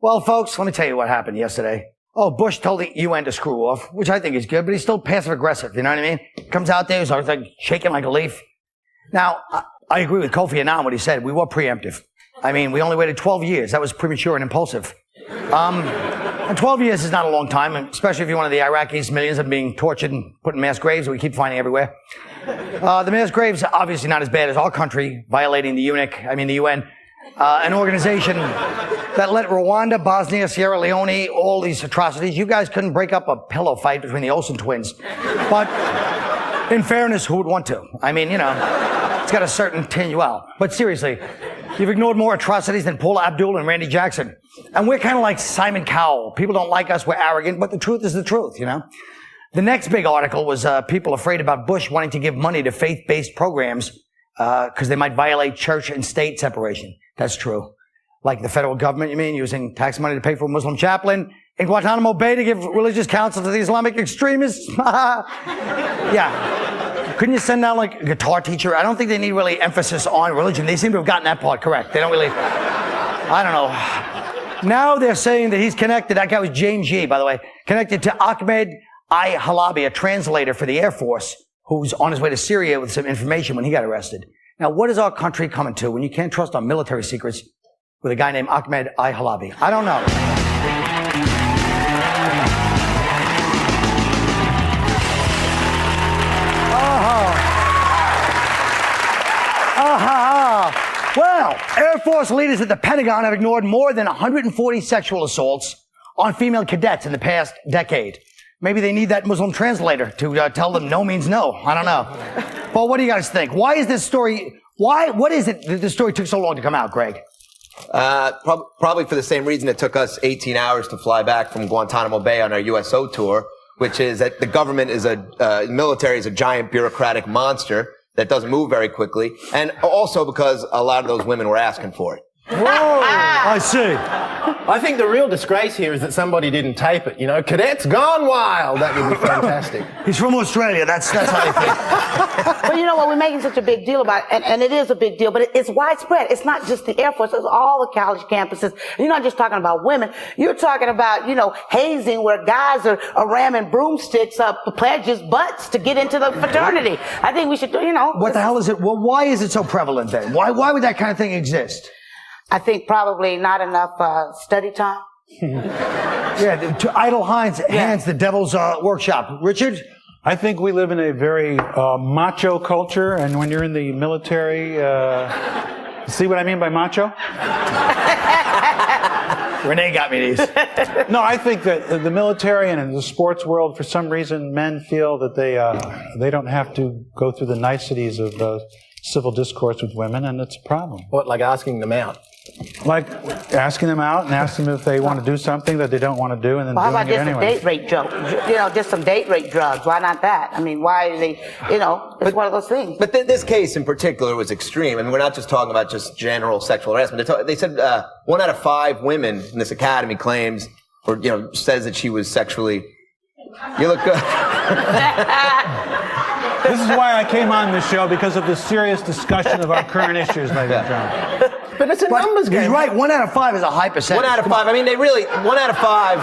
Well, folks, let me tell you what happened yesterday. Oh, Bush told the UN to screw off, which I think is good, but he's still passive-aggressive, you know what I mean? Comes out there, he's always like shaking like a leaf. Now, I agree with Kofi Annan, what he said. We were preemptive. I mean, we only waited 12 years. That was premature and impulsive. And 12 years is not a long time, especially if you're one of the Iraqis, millions of them being tortured and put in mass graves that we keep finding everywhere. The mass graves are obviously not as bad as our country, violating the UN, an organization that let Rwanda, Bosnia, Sierra Leone, all these atrocities. You guys couldn't break up a pillow fight between the Olsen twins. But in fairness, who would want to? I mean, you know, it's got a certain tinge. Well, but seriously, you've ignored more atrocities than Paula Abdul and Randy Jackson. And we're kind of like Simon Cowell. People don't like us, we're arrogant, but the truth is the truth, you know? The next big article was people afraid about Bush wanting to give money to faith-based programs because they might violate church and state separation. That's true. Like the federal government, you mean, using tax money to pay for a Muslim chaplain in Guantanamo Bay to give religious counsel to the Islamic extremists? Yeah. Couldn't you send down like a guitar teacher? I don't think they need really emphasis on religion. They seem to have gotten that part correct. They don't really, I don't know. Now they're saying that he's connected, that guy was James G, by the way, connected to Ahmed I. Halabi, a translator for the Air Force, who's on his way to Syria with some information when he got arrested. Now, what is our country coming to when you can't trust our military secrets with a guy named Ahmed I. Halabi? I don't know. Well, Air Force leaders at the Pentagon have ignored more than 140 sexual assaults on female cadets in the past decade. Maybe they need that Muslim translator to tell them no means no. I don't know. But what do you guys think? Why is this story, what is it that this story took so long to come out, Greg? Probably for the same reason it took us 18 hours to fly back from Guantanamo Bay on our USO tour, which is that the government is military is a giant bureaucratic monster that doesn't move very quickly, and also because a lot of those women were asking for it. Whoa, I see. I think the real disgrace here is that somebody didn't tape it, you know. Cadets Gone Wild. That would be fantastic. He's from Australia. That's how they think. But you know what? We're making such a big deal about it, and it is a big deal, but it's widespread. It's not just the Air Force. It's all the college campuses. And you're not just talking about women. You're talking about, you know, hazing where guys are ramming broomsticks up pledges' butts to get into the fraternity. I think we should, you know. What the hell is it? Well, why is it so prevalent then? Why would that kind of thing exist? I think probably not enough study time. Yeah, to idle hands, the devil's workshop. Richard? I think we live in a very macho culture, and when you're in the military, see what I mean by macho? Rene got me these. No, I think that the military and in the sports world, for some reason, men feel that they don't have to go through the niceties of civil discourse with women, and it's a problem. What, like asking them out? Like asking them out and asking them if they want to do something that they don't want to do, and then well, doing it anyway. How about just some date rape jokes? You know, just some date rape drugs. Why not that? I mean, why are they, you know, it's one of those things. But this case in particular was extreme. I mean, we're not just talking about just general sexual harassment. They said 1 out of 5 women in this academy claims, or, you know, says that she was sexually... You look good. This is why I came on this show, because of the serious discussion of our current issues, ladies and gentlemen. But it's a numbers game. He's right. 1 out of 5 is a high percentage. 1 out of 5. I mean, they really... 1 out of 5...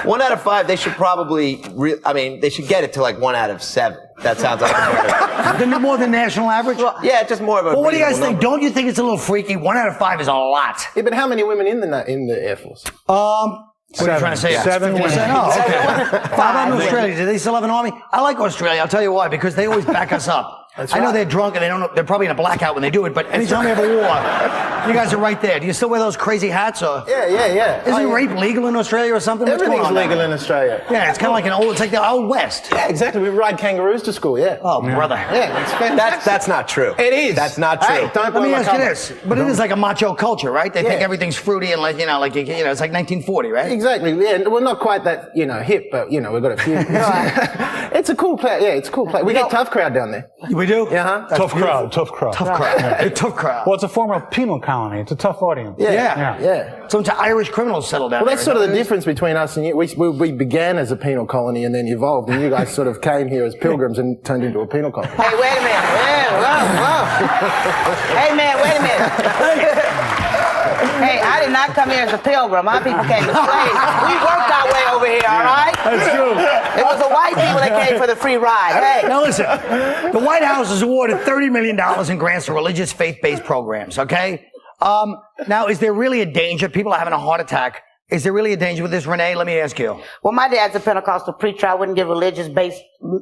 1 out of 5, they should probably... they should get it to like 1 out of 7. That sounds like a better... More than national average? Well, yeah, just more of a... Well, what do you guys think? Don't you think it's a little freaky? 1 out of 5 is a lot. Yeah, but how many women in the Air Force? What are you trying to say? 7 women. Oh, okay. 5 in Australia. Do they still have an army? I like Australia. I'll tell you why. Because they always back us up. That's I know right. they're drunk and they don't know, they're probably in a blackout when they do it, but anytime we have a war, you guys are right there. Do you still wear those crazy hats? Or? Yeah. Isn't rape legal in Australia or something? Everything's legal in Australia. Yeah, it's kind of like it's like the Old West. Yeah, exactly. We ride kangaroos to school, yeah. Oh, brother. Yeah, it's fantastic. That's not true. It is. That's not true. Hey, don't Let me blow my ask you cover. this, but it is like a macho culture, right? They think everything's fruity and it's like 1940, right? Exactly. Yeah, we're not quite that, hip, but we've got a few. It's a cool place. Yeah, it's a cool place. We get tough crowd down there. We do? Yeah. Tough crowd. Tough crowd. A tough crowd. Well, it's a former penal colony. It's a tough audience. Yeah. Some Irish criminals settled down Well, that's there. sort of the difference between us and you. We began as a penal colony and then evolved, and you guys sort of came here as pilgrims and turned into a penal colony. Hey, wait a minute. Whoa. Hey, man, wait a minute. Hey, I did not come here as a pilgrim. My people came as slaves. We worked our way over here, all right? That's true. It was the white people that came for the free ride. Hey. Now listen, the White House has awarded $30 million in grants to religious faith-based programs, okay? Now, is there really a danger? People are having a heart attack. Is there really a danger with this, Rene? Let me ask you. Well, my dad's a Pentecostal preacher. I wouldn't give religious-based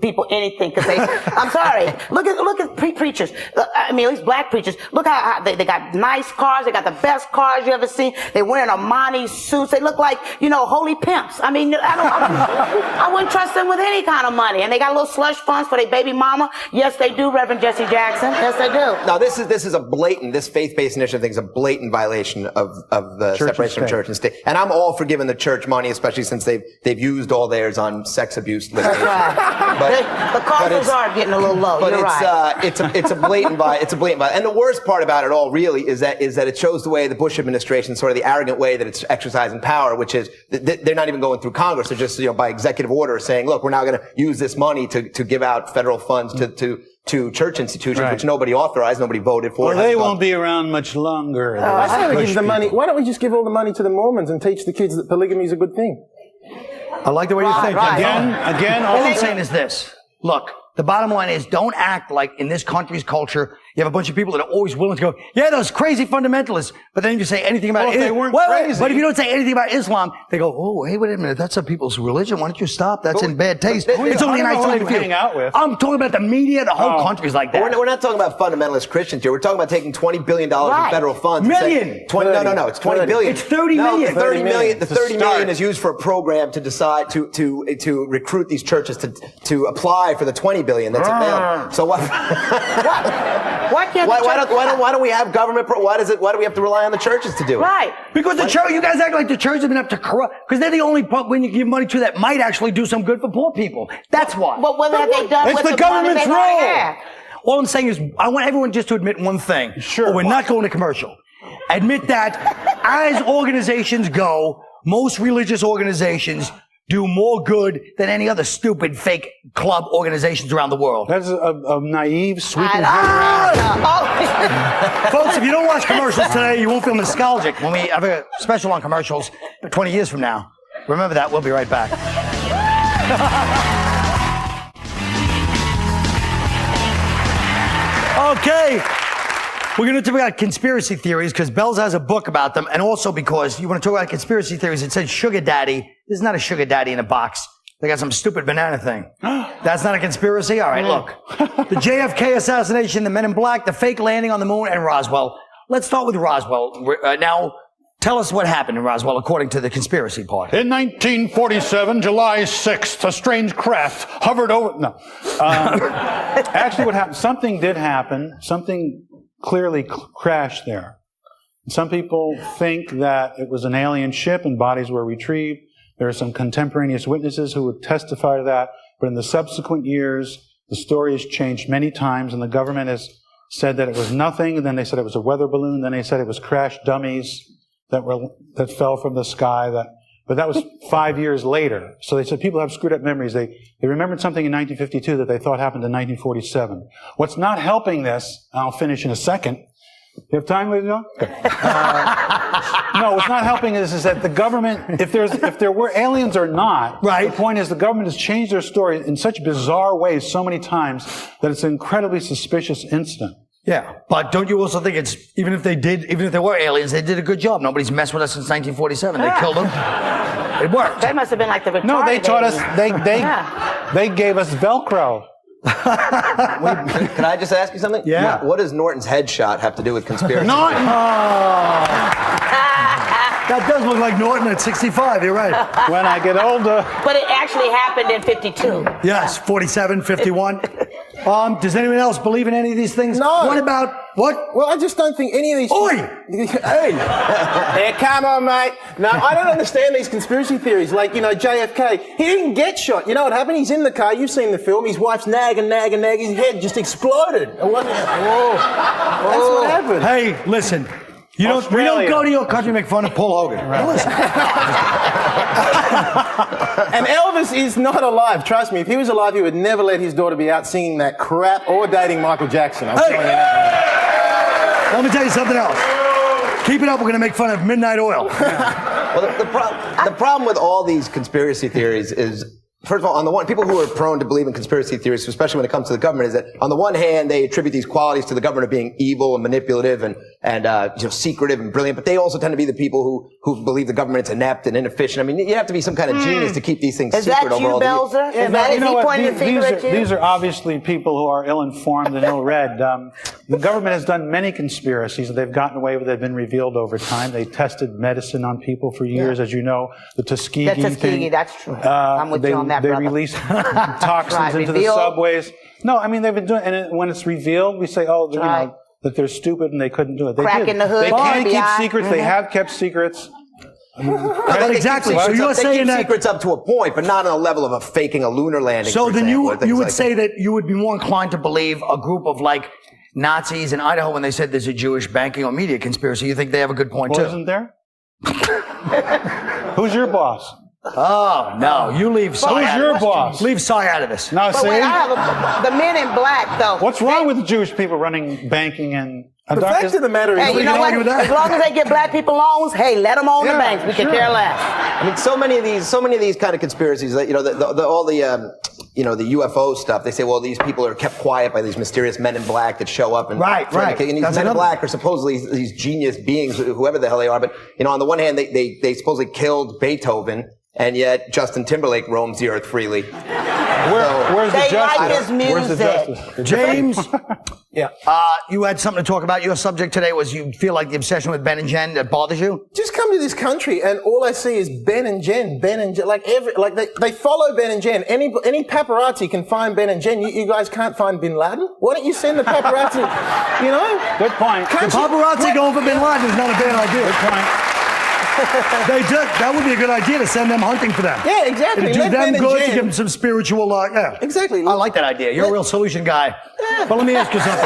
people anything because they. I'm sorry. Look at preachers. I mean, at least black preachers. Look how they got nice cars. They got the best cars you ever seen. They wearing Armani suits. They look like holy pimps. I mean, I wouldn't trust them with any kind of money. And they got little slush funds for their baby mama. Yes, they do, Reverend Jesse Jackson. Yes, they do. Now, this is a blatant. This faith-based initiative thing is a blatant violation of the separation of church and state. And I'm all for giving the church money, especially since they've used all theirs on sex abuse litigation. That's right. The coffers are getting a little low. But You're right. it's a blatant violation. And the worst part about it all really is that it shows the way the Bush administration, sort of the arrogant way that it's exercising power, which is they're not even going through Congress. They're just by executive order saying, look, we're now going to use this money to give out federal funds to church institutions, which nobody authorized, nobody voted for. Well, they won't be around much longer. Why don't we give the money? Why don't we just give all the money to the Mormons and teach the kids that polygamy is a good thing? I like the way you think. Right. Again, all I'm saying is this. Look, the bottom line is don't act like in this country's culture, you have a bunch of people that are always willing to go, yeah, those crazy fundamentalists. But then if you say anything about if they weren't crazy. But if you don't say anything about Islam, they go, oh, hey, wait a minute. That's some people's religion. Why don't you stop? That's in bad taste. It's only an isolated few. I'm talking about the media. The whole country's like that. We're not talking about fundamentalist Christians here. We're talking about taking $20 billion in federal funds. Million. No. It's $20 billion. It's $30 million. The $30 million. The $30 million is used for a program to decide to recruit these churches to apply for the $20 billion that's available. So what? Why don't we have government? Why do we have to rely on the churches to do it? Right. Because the church, you guys act like the church has been up to corrupt, because they're the only when you give money to that might actually do some good for poor people. That's why. But what have they done it's with the government's money role. they have? All I'm saying is, I want everyone just to admit one thing. Sure. We're not going to commercial. Admit that as organizations go, most religious organizations do more good than any other stupid fake club organizations around the world. That's a naive, sweeping Folks, if you don't watch commercials today, you won't feel nostalgic when we have a special on commercials 20 years from now. Remember that. We'll be right back. Okay. We're going to talk about conspiracy theories because Belzer has a book about them, and also because you want to talk about conspiracy theories. It says sugar daddy. This is not a sugar daddy in a box. They got some stupid banana thing. That's not a conspiracy? All right, look. The JFK assassination, the Men in Black, the fake landing on the moon, and Roswell. Let's start with Roswell. Now, tell us what happened in Roswell according to the conspiracy part. In 1947, July 6th, a strange craft hovered over... No. Actually, what happened? Something did happen. Something clearly crashed there. Some people think that it was an alien ship and bodies were retrieved. There are some contemporaneous witnesses who would testify to that. But in the subsequent years, the story has changed many times, and the government has said that it was nothing. And then they said it was a weather balloon. Then they said it was crash dummies that fell from the sky. But that was 5 years later. So they said people have screwed up memories. They remembered something in 1952 that they thought happened in 1947. What's not helping this, and I'll finish in a second. You have time, ladies and gentlemen? Okay. No, what's not helping this is that the government, if there were aliens or not, the point is the government has changed their story in such bizarre ways so many times that it's an incredibly suspicious incident. Yeah, but don't you also think it's, even if there were aliens, they did a good job. Nobody's messed with us since 1947. They killed them. It worked. That must have been like the retarded. No, they taught us, they gave us Velcro. Can I just ask you something? Yeah. What does Norton's headshot have to do with conspiracy? Norton! That does look like Norton at 65, you're right. When I get older. But it actually happened in 52. Yes, 47, 51. Does anyone else believe in any of these things? No. What about, what? Well, I just don't think any of these... Oi! Hey! Hey, come on, mate. No, I don't understand these conspiracy theories. Like, JFK, he didn't get shot. You know what happened? He's in the car. You've seen the film. His wife's nagging. His head just exploded. That's what happened. Hey, listen. We don't go to your country and make fun of Paul Hogan. Right. Listen. And Elvis is not alive. Trust me. If he was alive, he would never let his daughter be out singing that crap or dating Michael Jackson. I'm telling you that. Let me tell you something else. Keep it up. We're going to make fun of Midnight Oil. Well, the problem with all these conspiracy theories is, first of all, on the one, people who are prone to believe in conspiracy theories, especially when it comes to the government, is that on the one hand, they attribute these qualities to the government of being evil and manipulative and secretive and brilliant, but they also tend to be the people who believe the government's inept and inefficient. I mean, you have to be some kind of genius to keep these things secret over all the years. Is that you, Belzer? Is that You know he what? pointing the finger at you? These are obviously people who are ill-informed and ill-read. The government has done many conspiracies that they've gotten away with. They've been revealed over time. They tested medicine on people for years, as you know. The Tuskegee thing. That's true. I'm with you on that, They brother. release toxins into the subways. No, I mean, they've been doing, and when it's revealed, we say, oh, you know, that they're stupid and they couldn't do it. They Crack did. in the hood. They can keep FBI. secrets. They have kept secrets. Exactly. So you're they saying keep that secrets up to a point, but not on a level of faking a lunar landing. So for then example, you would like say that you would be more inclined to believe a group of like Nazis in Idaho when they said there's a Jewish banking or media conspiracy. You think they have a good point too? Isn't there? Who's your boss? Oh no, you leave Cy Who's out your of this. boss? Leave Cy out of this. Now, But see? wait, the men in black, though. What's wrong with the Jewish people running banking and... The fact of the matter is, Hey, you know what? As long as they get black people loans, hey, let them own the banks. We can care less. I mean, so many of these kind of conspiracies, that, you know, all the UFO stuff. They say, well, these people are kept quiet by these mysterious men in black that show up and Right. And these men in black are supposedly these genius beings, whoever the hell they are. But you know, on the one hand, they supposedly killed Beethoven, and yet Justin Timberlake roams the earth freely. Where's the They justice? like his Where's the music. justice? James, yeah. you had something to talk about. Your subject today was you feel like the obsession with Ben and Jen that bothers you? Just come to this country and all I see is Ben and Jen. Like they follow Ben and Jen. Any paparazzi can find Ben and Jen. You guys can't find Bin Laden? Why don't you send the paparazzi? You know? Good point. The paparazzi going for Bin Laden is not a bad idea. Good point. That would be a good idea to send them hunting for them. Yeah, exactly. To do Let them Ben and good, Jen- to give them some spiritual, yeah. Exactly. I like that idea. You're a real solution guy. But let me ask you something.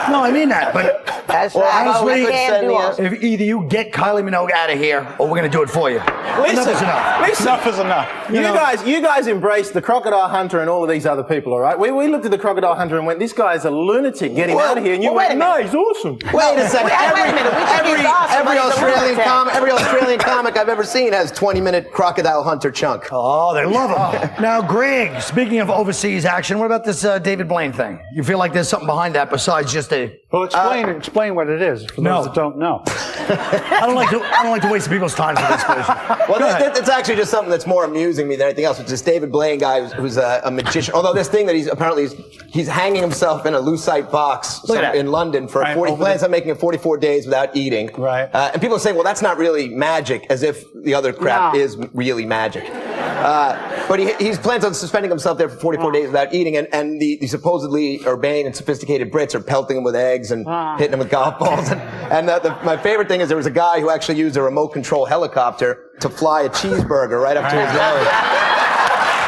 No, I mean that. But That's Well, right. honestly, We can't do all- if either you get Kylie Minogue out of here, or we're going to do it for you. Enough is enough. Listen. Enough is enough. You guys embraced the crocodile hunter and all of these other people, all right? We looked at the crocodile hunter and went, this guy's a lunatic. Get him out of here. And you well, went, wait a no, minute. he's awesome. Wait a second. Wait a minute. We think he's awesome, but he's a lunatic. Every Australian comic I've ever seen has 20-minute crocodile hunter chunk. Oh, they love him. Now, Greg, speaking of overseas action, what about this David Blaine thing? You feel like there's something behind that besides just a... Well, explain what it is for those that don't know. I don't like to waste people's time for this person. Well, it's actually just something that's more amusing me than anything else. It's this David Blaine guy who's a magician. Although this thing that he's hanging himself in a lucite box in London for he plans on making it 44 days without eating. Right. And people are saying, well, that's not really magic, as if the other crap is really magic. But he plans on suspending himself there for 44 days without eating, and the supposedly urbane and sophisticated Brits are pelting him with eggs and hitting him with golf balls. And my favorite thing is there was a guy who actually used a remote control helicopter to fly a cheeseburger right up to his nose.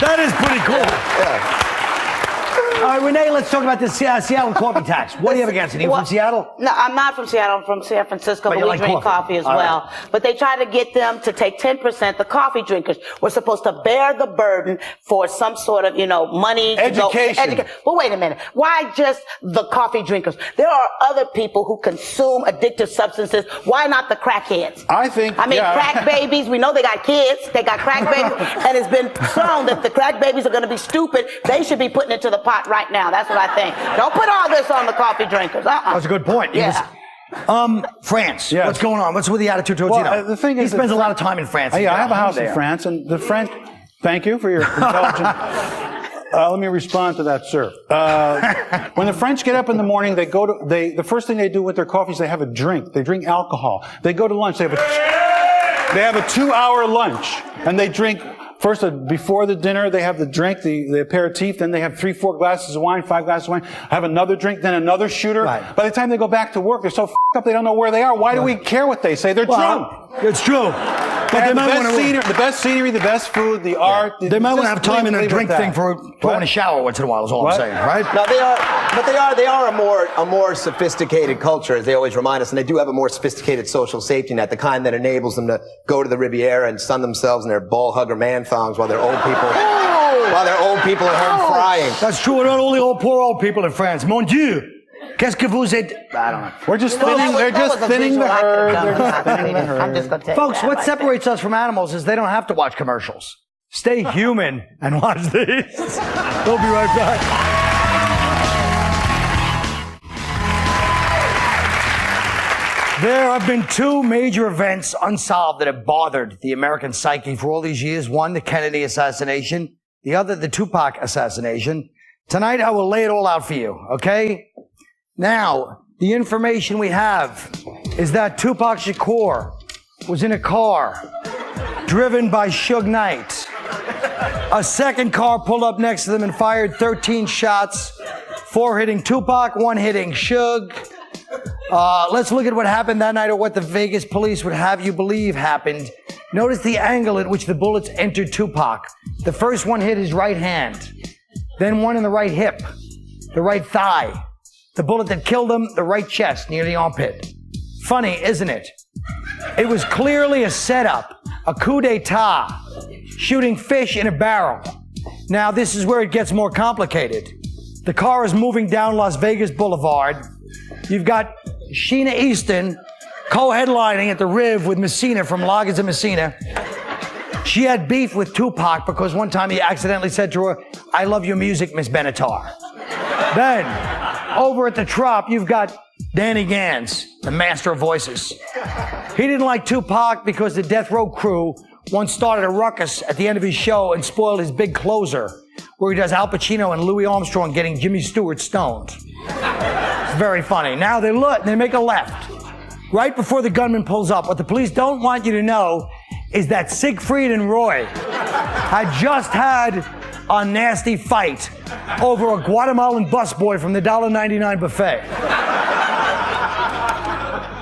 That is pretty cool. Yeah. All right, Renee, let's talk about this Seattle coffee tax. What do you have against it? Are you from Seattle? No, I'm not from Seattle. I'm from San Francisco, but you we like drink coffee as All well. right. But they try to get them to take 10%. The coffee drinkers were supposed to bear the burden for some sort of, money. Education. Well, wait a minute. Why just the coffee drinkers? There are other people who consume addictive substances. Why not the crackheads? Crack babies. We know they got kids. They got crack babies. And it's been shown that the crack babies are going to be stupid. They should be putting it to the pot right now. That's what I think. Don't put all this on the coffee drinkers. That's a good point. Yeah. France. Yes. What's going on? What's with the attitude towards The thing is, he spends a lot of time in France. I have a house in France, and the French. Thank you for your intelligence. Let me respond to that, sir. When the French get up in the morning, the first thing they do with their coffee is they have a drink. They drink alcohol. They go to lunch. They have a 2-hour lunch, and they drink. First, before the dinner, they have the drink, the aperitif. Then they have 3-4 glasses of wine, 5 glasses of wine. Have another drink, then another shooter. Right. By the time they go back to work, they're so f***ed up they don't know where they are. Why do we care what they say? They're drunk. It's true. But the best scenery, the best food, the art. They might want to have time in a drink thing for throwing a shower once in a while. Is all I'm saying, right? No, they are a more sophisticated culture, as they always remind us, and they do have a more sophisticated social safety net, the kind that enables them to go to the Riviera and sun themselves in their ball hugger man thongs while they're old people. While they're old people at home frying. That's true. Not only poor old people in France. Mon Dieu. Qu'est-ce que vous êtes? I don't know. We're just Well, thinning. They're that just was a thinning the visual I herd. could've They're done. just thinning the herd. I'm just gonna tell you Folks, that what right separates us from animals is they don't have to watch commercials. Stay human and watch these. We'll be right back. There have been two major events unsolved that have bothered the American psyche for all these years. One, the Kennedy assassination. The other, the Tupac assassination. Tonight, I will lay it all out for you, okay? Now, the information we have is that Tupac Shakur was in a car driven by Suge Knight. A second car pulled up next to them and fired 13 shots, 4 hitting Tupac, 1 hitting Suge. Let's look at what happened that night, or what the Vegas police would have you believe happened. Notice the angle at which the bullets entered Tupac. The first one hit his right hand, then one in the right hip, the right thigh. The bullet that killed him, the right chest, near the armpit. Funny, isn't it? It was clearly a setup, a coup d'etat, shooting fish in a barrel. Now, this is where it gets more complicated. The car is moving down Las Vegas Boulevard. You've got Sheena Easton co-headlining at the Riv with Messina from Loggins and Messina. She had beef with Tupac because one time he accidentally said to her, "I love your music, Miss Benatar." Then, over at the Trop, you've got Danny Gans, the master of voices. He didn't like Tupac because the Death Row crew once started a ruckus at the end of his show and spoiled his big closer, where he does Al Pacino and Louis Armstrong getting Jimmy Stewart stoned. It's very funny. Now they look, they make a left. Right before the gunman pulls up, what the police don't want you to know is that Siegfried and Roy had just had a nasty fight over a Guatemalan busboy from the $1.99 buffet.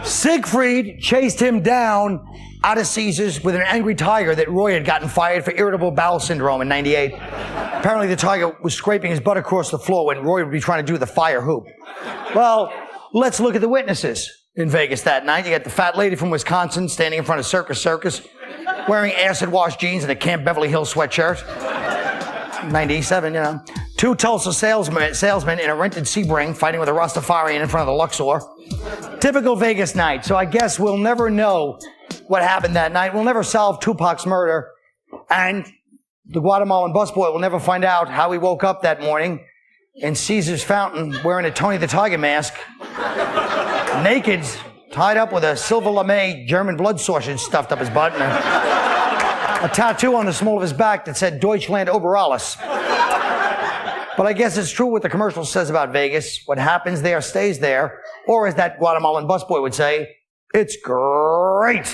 Siegfried chased him down out of Caesars with an angry tiger that Roy had gotten fired for irritable bowel syndrome in '98. Apparently the tiger was scraping his butt across the floor when Roy would be trying to do the fire hoop. Well, let's look at the witnesses in Vegas that night. You got the fat lady from Wisconsin standing in front of Circus, wearing acid-wash jeans and a Camp Beverly Hills sweatshirt. 97, you know. 2 Tulsa salesmen in a rented Sebring fighting with a Rastafarian in front of the Luxor. Typical Vegas night. So I guess we'll never know what happened that night. We'll never solve Tupac's murder. And the Guatemalan busboy will never find out how he woke up that morning in Caesar's Fountain wearing a Tony the Tiger mask, naked, tied up with a silver lame German blood sausage stuffed up his butt, and a tattoo on the small of his back that said Deutschland über alles. But I guess it's true what the commercial says about Vegas. What happens there stays there. Or as that Guatemalan busboy would say, it's great.